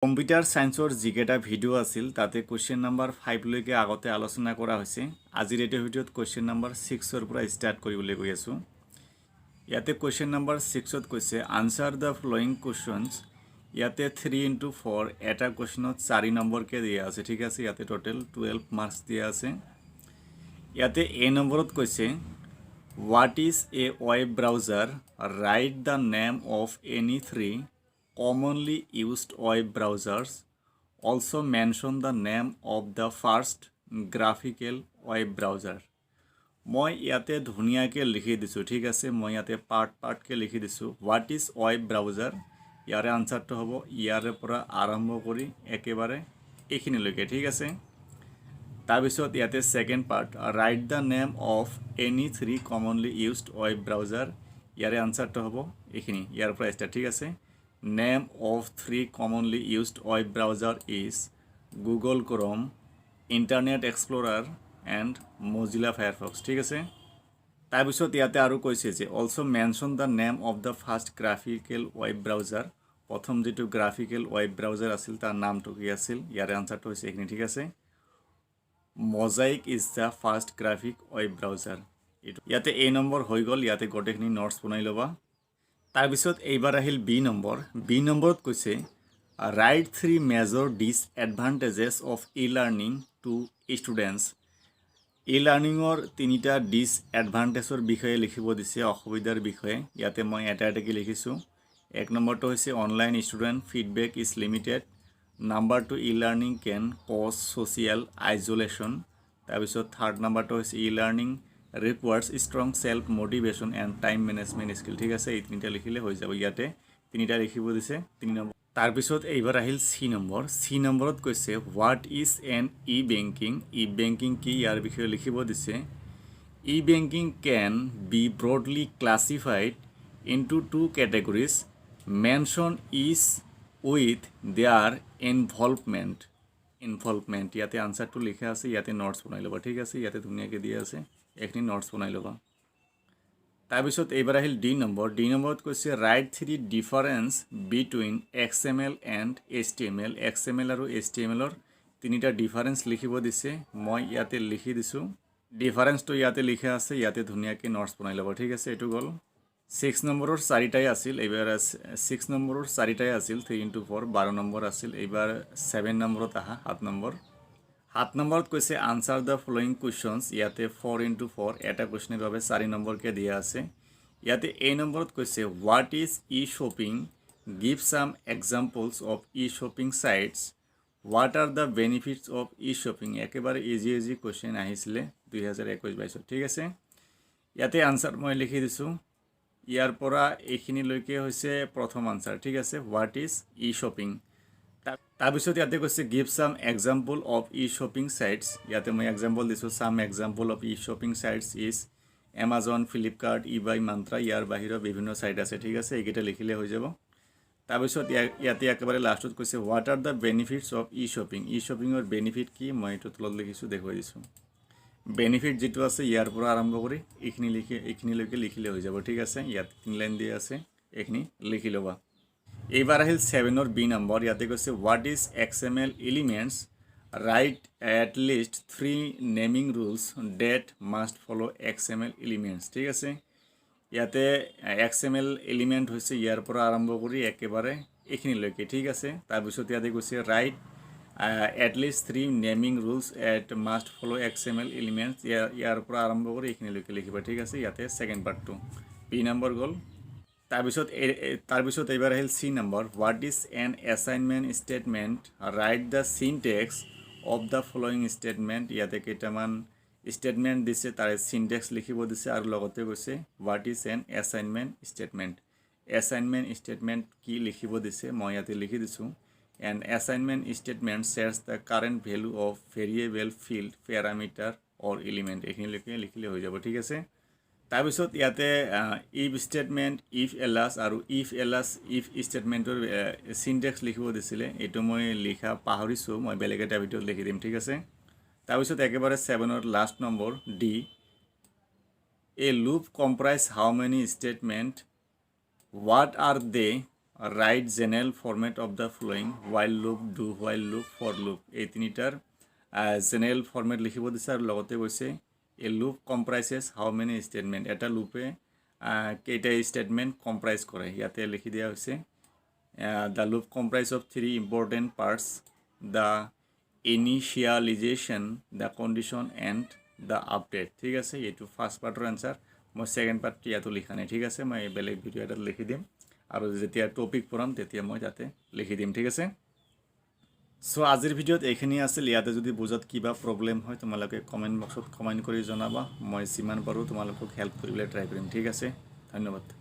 Computer সায়েন্সৰ যিকেইটা video' আছিল তাতে কুৱেশ্যন নম্বৰ 5 লৈকে আগতে আলোচনা কৰা হৈছে। আজিৰ এই ভিডিঅ'ত কুৱেশ্যন নম্বৰ 6 পৰা ষ্টাৰ্ট কৰিবলৈ গৈ আছোঁ। ইয়াতে কুৱেশ্যন নম্বৰ 6ত কৈছে আনসাৰ দ্য ফলোইং কুৱেশ্যনছ। ইয়াতে 3x4 এটা কুৱেশ্যনত 4 নম্বৰকে দিয়া আছে, ঠিক আছে। ইয়াতে টোটেল 12 মাৰ্কস দিয়া আছে। ইয়াতে এ নম্বৰত কৈছে what is a web browser, right the name of any 3 commonly used web browsers. Also mention the name of the first graphical web browser. মই ইয়াতে ধুনীয়াকৈ লিখি দিছোঁ, ঠিক আছে। মই ইয়াতে পাৰ্টকে লিখি দিছোঁ। হোৱাট ইজ ৱেব ব্ৰাউজাৰ, ইয়াৰে আনসাৰটো হ'ব ইয়াৰে পৰা আৰম্ভ কৰি একেবাৰে এইখিনিলৈকে, ঠিক আছে। তাৰপিছত ইয়াতে second part right the name of any 3 commonly used web browser, ইয়াৰে আনসাৰটো হ'ব এইখিনি, ইয়াৰ পৰা ষ্টাৰ্ট, ঠিক আছে। Name of 3 commonly used web browser is Google Chrome, Internet Explorer and Mozilla Firefox, ঠিক আছে। তাৰপিছত ইয়াতে আৰু কৈছে যে also mention the name of the first graphical web browser, প্ৰথম যেটো graphical web browser আছিল তাৰ নামটো কি আছিল, ইয়াৰে আনসাৰটো হৈছে এইখিনি, ঠিক আছে। Mosaic is the first graphic web browser। ইয়াতে এ নম্বৰ হৈ গ'ল, ইয়াতে গোটেইখিনি নোটছ বনাই ল'বা। তাৰপিছত এইবাৰ আহিল বি নম্বৰ। বি নম্বৰত কৈছে write 3 major disadvantages of e learning to students. E লাৰ্ণিঙৰ 3টা ডিসএডভান্টেজৰ বিষয়ে লিখিব দিছে, অসুবিধাৰ বিষয়ে। ইয়াতে মই এটা এটাকৈ লিখিছোঁ। এক নম্বৰটো হৈছে online student feedback is limited. Number 2 e learning can cause social isolation. তাৰপিছত থাৰ্ড নাম্বাৰটো হৈছে e learning requires strong self motivation and time management skill, ঠিক আছে। এই তিনিটা লিখিলে হৈ যাব। ইয়াতে তিনিটা লিখিব দিছে 3 নম্বৰ। তাৰপিছত এইবাৰ আহিল সি নম্বৰ। সি নম্বৰত কৈছে what is an e banking. E banking কি, ইয়াৰ বিষয়ে লিখিব দিছে। E banking can be broadly classified into 2 categories, mention is with their involvement. ইয়াতে আনসাৰটো লিখা আছে, ইয়াতে নোটছ বনাই ল'বা, ঠিক আছে। ইয়াতে ধুনীয়াকৈ দিয়া আছে, এইখিনি নোটছ বনাই ল'বা। তাৰপিছত এইবাৰ আহিল ডি নম্বৰ। ডি নম্বৰত কৈছে write 3 difference between XML and HTML। XML আৰু HTMLৰ 3টা ডিফাৰেন্স লিখিব দিছে। মই ইয়াতে লিখি দিছোঁ, ডিফাৰেন্সটো ইয়াতে লিখা আছে, ইয়াতে ধুনীয়াকৈ নোটছ বনাই ল'বা, ঠিক আছে। এইটো গ'ল। 6 নম্বৰৰ 4টাই আছিল, এইবাৰ 6 নম্বৰৰ 4টাই আছিল, 3x4 12 নম্বৰ আছিল। এইবাৰ 7 নম্বৰত আহা 7 নম্বৰ। 7 নম্বৰত কৈছে আনসাৰ দ্য ফলোইং কুৱেশ্যনছ। ইয়াতে 4x4 এটা কুৱেশ্যনৰ বাবে 4 নম্বৰকে দিয়া আছে। ইয়াতে এ নম্বৰত কৈছে what is e shopping, give some examples of e shopping sites, what are the benefits of e shopping. একেবাৰে ইজি কুৱেশ্যন আহিছিলে 2021-22, ঠিক আছে। ইয়াতে আনসাৰ মই লিখি দিছোঁ, ইয়াৰ পৰা এইখিনিলৈকে হৈছে প্ৰথম আনসাৰ, ঠিক আছে। What is e shopping. তাৰপিছত ইয়াতে কৈছে give some example of e shopping sites. ইয়াতে মই এক্সাম্পল দিছোঁ। Some example of e shopping sites is Amazon, Flipkart, eBay, Myntra. ইয়াৰ বাহিৰৰ বিভিন্ন চাইট আছে, ঠিক আছে। এইকেইটা লিখিলে হৈ যাব। তাৰপিছত ইয়াতে একেবাৰে লাষ্টত কৈছে what are the benefits of e shopping. E শ্বপিঙৰ বেনিফিট কি, মই এইটো তলত লিখিছোঁ, দেখুৱাই দিছোঁ। বেনিফিট যিটো আছে ইয়াৰ পৰা আৰম্ভ কৰি এইখিনিলৈকে লিখিলে হৈ যাব, ঠিক আছে। ইয়াত 3 লাইন দিয়া আছে, এইখিনি লিখি ল'বা। এইবাৰ আহিল 7ৰ বি নম্বৰ। ইয়াতে কৈছে what is XML elements, write at least 3 naming rules that must follow' XML elements, ঠিক আছে। ইয়াতে XML এলিমেণ্ট হৈছে ইয়াৰ পৰা আৰম্ভ কৰি একেবাৰে এইখিনিলৈকে, ঠিক আছে। তাৰপিছত ইয়াতে কৈছে write at least 3 naming rules at must follow' XML elements. ইয়াৰ পৰা আৰম্ভ কৰি এইখিনিলৈকে লিখিবা, ঠিক আছে। ইয়াতে ছেকেণ্ড পাৰ্টটো বি নম্বৰ গ'ল। তাৰপিছত এইবাৰ আহিল চি নম্বৰ। What is an assignment statement, write the syntax of the following statement. ইয়াতে কেইটামান ষ্টেটমেণ্ট দিছে, তাৰে চিনটেক্স লিখিব দিছে, আৰু লগতে কৈছে what is an assignment statement. Assignment statement কি লিখিব দিছে, মই ইয়াতে লিখি দিছোঁ। An assignment statement shares the current value of variable, field, parameter or element. এইখিনিলৈকে লিখিলে হৈ যাব, ঠিক আছে। তাৰপিছত ইয়াতে ইফ ষ্টেটমেণ্ট, ইফ এলাছ আৰু ইফ ষ্টেটমেণ্টৰ চিনটেক্স লিখিব দিছিলে। এইটো মই লিখা পাহৰিছোঁ, মই বেলেগ এটা ভিডিঅ'ত লিখি দিম, ঠিক আছে। তাৰপিছত একেবাৰে 7ৰ last number D. A loop comprise how many statement, what are they, write general format of the following while loop, do while loop, for loop এই তিনিটাৰ জেনাৰেল ফৰমেট লিখিব দিছে আৰু লগতে কৈছে এ লুপ কম্প্ৰাইজেছ হাউ মেনি ষ্টেটমেণ্ট এটা লুপে কেইটা ষ্টেটমেণ্ট কম্প্ৰাইজ কৰে ইয়াতে লিখি দিয়া হৈছে the loop comprise of 3 important parts the initialization the condition and the update ঠিক আছে এইটো ফাৰ্ষ্ট পাৰ্টৰ এনচাৰ মই ছেকেণ্ড পাৰ্টটো ইয়াতো লিখা নাই ঠিক আছে মই বেলেগ ভিডিঅ' এটাত লিখি দিম আৰু যেতিয়া টপিক পঢ়াম তেতিয়া মই তাতে লিখি দিম ঠিক আছে সো আজিৰ ভিডিঅ'ত এইখিনি আছিল ইয়াতে যদি বুজাত কিবা প্ৰব্লেম হয় তোমালোকে কমেণ্ট বক্সত কমেণ্ট কৰি জনাবা মই যিমান পাৰোঁ তোমালোকক হেল্প কৰিবলৈ ট্ৰাই কৰিম ঠিক আছে ধন্যবাদ